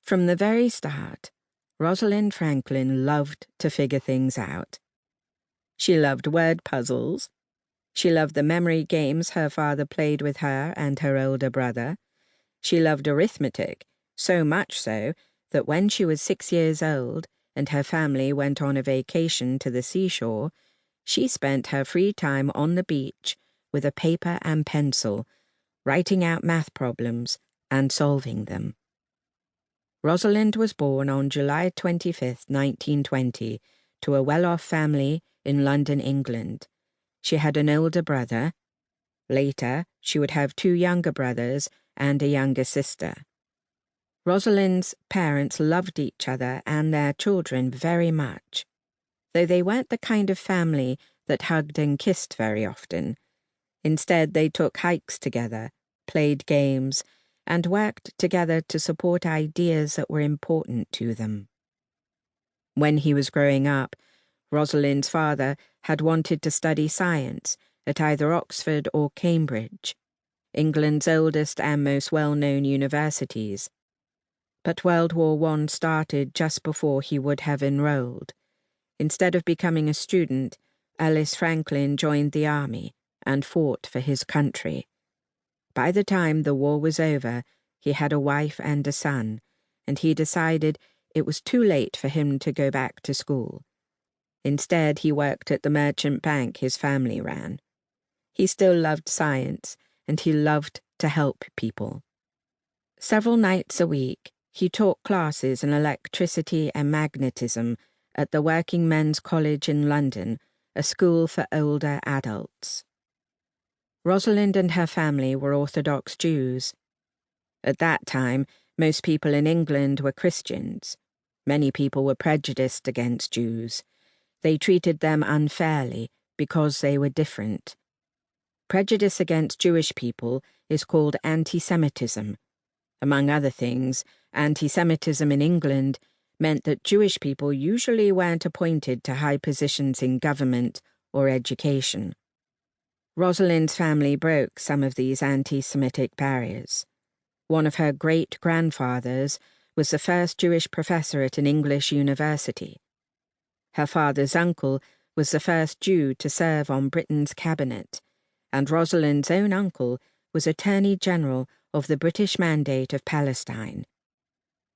From the very start, Rosalind Franklin loved to figure things out. She loved word puzzles. She loved the memory games her father played with her and her older brother. She loved arithmetic, so much so that when she was 6 years old and her family went on a vacation to the seashore, she spent her free time on the beach with a paper and pencil, writing out math problems and solving them. Rosalind was born on July 25, 1920, to a well-off family in London, England. She had an older brother. Later, she would have 2 younger brothers and a younger sister. Rosalind's parents loved each other and their children very much, though they weren't the kind of family that hugged and kissed very often. Instead, they took hikes together, played games, and worked together to support ideas that were important to them. When he was growing up, Rosalind's father had wanted to study science at either Oxford or Cambridge, England's oldest and most well-known universities. But World War I started just before he would have enrolled. Instead of becoming a student, Alice Franklin joined the army and fought for his country. By the time the war was over, he had a wife and a son, and he decided it was too late for him to go back to school. Instead, he worked at the merchant bank his family ran. He still loved science, and he loved to help people. Several nights a week, he taught classes in electricity and magnetism at the Working Men's College in London, a school for older adults. Rosalind and her family were Orthodox Jews. At that time, most people in England were Christians. Many people were prejudiced against Jews. They treated them unfairly because they were different. Prejudice against Jewish people is called anti-Semitism. Among other things, anti-Semitism in England meant that Jewish people usually weren't appointed to high positions in government or education. Rosalind's family broke some of these anti-Semitic barriers. One of her great-grandfathers was the first Jewish professor at an English university. Her father's uncle was the first Jew to serve on Britain's cabinet, and Rosalind's own uncle was Attorney General of the British Mandate of Palestine.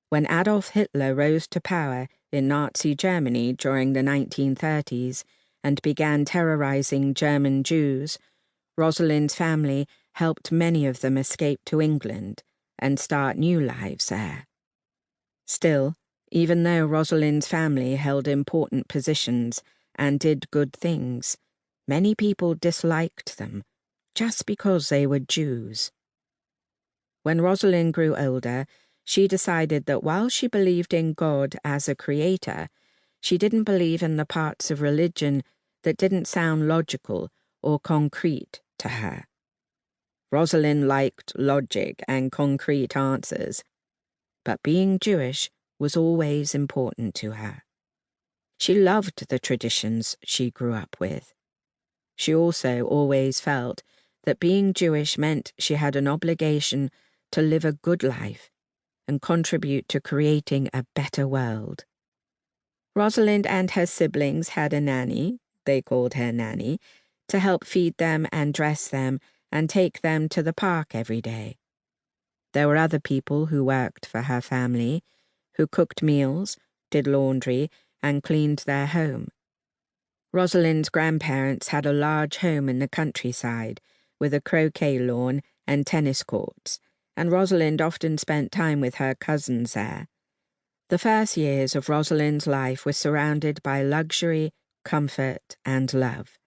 When Adolf Hitler rose to power in Nazi Germany during the 1930s and began terrorizing German Jews, Rosalind's family helped many of them escape to England and start new lives there. Still, even though Rosalind's family held important positions and did good things, many people disliked them just because they were Jews. When Rosalind grew older, she decided that while she believed in God as a creator, she didn't believe in the parts of religion that didn't sound logical or concrete to her. Rosalind liked logic and concrete answers, but being Jewish was always important to her. She loved the traditions she grew up with. She also always felt that being Jewish meant she had an obligation to live a good life and contribute to creating a better world. Rosalind and her siblings had a nanny, they called her Nanny, to help feed them and dress them and take them to the park every day. There were other people who worked for her family, who cooked meals, did laundry, and cleaned their home. Rosalind's grandparents had a large home in the countryside with a croquet lawn and tennis courts, and Rosalind often spent time with her cousins there. The first years of Rosalind's life were surrounded by luxury, comfort, and love.